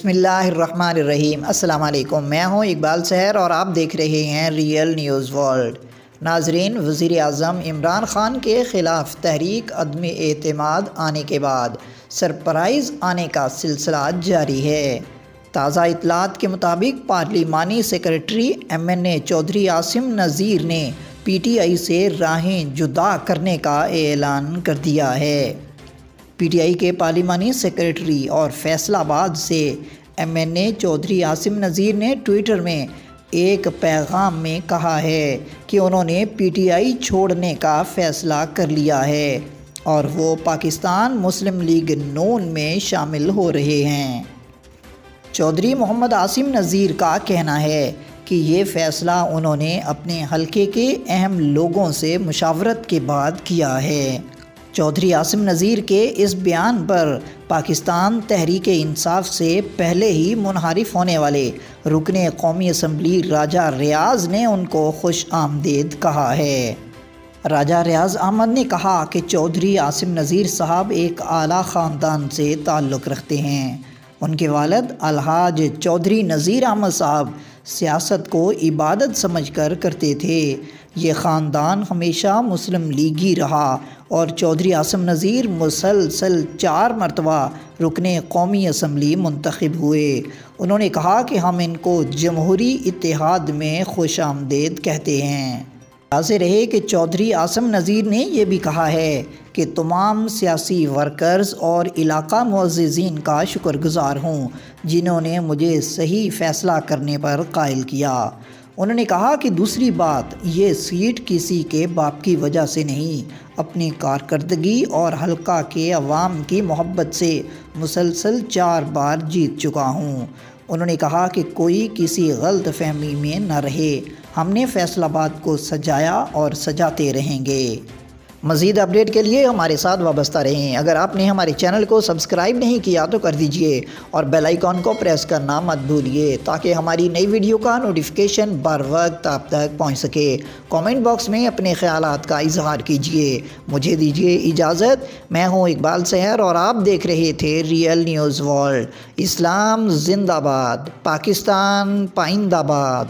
بسم اللہ الرحمن الرحیم۔ السلام علیکم، میں ہوں اقبال سحر اور آپ دیکھ رہے ہیں ریئل نیوز ورلڈ۔ ناظرین، وزیر اعظم عمران خان کے خلاف تحریک عدم اعتماد آنے کے بعد سرپرائز آنے کا سلسلہ جاری ہے۔ تازہ اطلاعات کے مطابق پارلیمانی سیکریٹری MNA چودھری عاصم نذیر نے PTI سے راہیں جدا کرنے کا اعلان کر دیا ہے۔ PTI کے پارلیمانی سیکریٹری اور فیصل آباد سے MNA چودھری عاصم نذیر نے ٹویٹر میں ایک پیغام میں کہا ہے کہ انہوں نے PTI چھوڑنے کا فیصلہ کر لیا ہے اور وہ پاکستان مسلم لیگ نون میں شامل ہو رہے ہیں۔ چودھری محمد عاصم نذیر کا کہنا ہے کہ یہ فیصلہ انہوں نے اپنے حلقے کے اہم لوگوں سے مشاورت کے بعد کیا ہے۔ چودھری عاصم نذیر کے اس بیان پر پاکستان تحریک انصاف سے پہلے ہی منحرف ہونے والے رکن قومی اسمبلی راجہ ریاض نے ان کو خوش آمدید کہا ہے۔ راجہ ریاض احمد نے کہا کہ چودھری عاصم نذیر صاحب ایک اعلیٰ خاندان سے تعلق رکھتے ہیں۔ ان کے والد الحاج چودھری نذیر احمد صاحب سیاست کو عبادت سمجھ کر کرتے تھے۔ یہ خاندان ہمیشہ مسلم لیگی رہا اور چودھری عاصم نذیر مسلسل 4 مرتبہ رکن قومی اسمبلی منتخب ہوئے۔ انہوں نے کہا کہ ہم ان کو جمہوری اتحاد میں خوش آمدید کہتے ہیں۔ واضح رہے کہ چودھری عاصم نذیر نے یہ بھی کہا ہے کہ تمام سیاسی ورکرز اور علاقہ معززین کا شکر گزار ہوں جنہوں نے مجھے صحیح فیصلہ کرنے پر قائل کیا۔ انہوں نے کہا کہ دوسری بات، یہ سیٹ کسی کے باپ کی وجہ سے نہیں، اپنی کارکردگی اور حلقہ کے عوام کی محبت سے مسلسل 4 بار جیت چکا ہوں۔ انہوں نے کہا کہ کوئی کسی غلط فہمی میں نہ رہے، ہم نے فیصل آباد کو سجایا اور سجاتے رہیں گے۔ مزید اپڈیٹ کے لیے ہمارے ساتھ وابستہ رہیں۔ اگر آپ نے ہمارے چینل کو سبسکرائب نہیں کیا تو کر دیجئے اور بیل آئیکن کو پریس کرنا مت بھولیے تاکہ ہماری نئی ویڈیو کا نوٹیفیکیشن بر وقت آپ تک پہنچ سکے۔ کامنٹ باکس میں اپنے خیالات کا اظہار کیجئے۔ مجھے دیجئے اجازت، میں ہوں اقبال سحر اور آپ دیکھ رہے تھے ریئل نیوز ورلڈ۔ اسلام زندہ باد، پاکستان پائندہ باد۔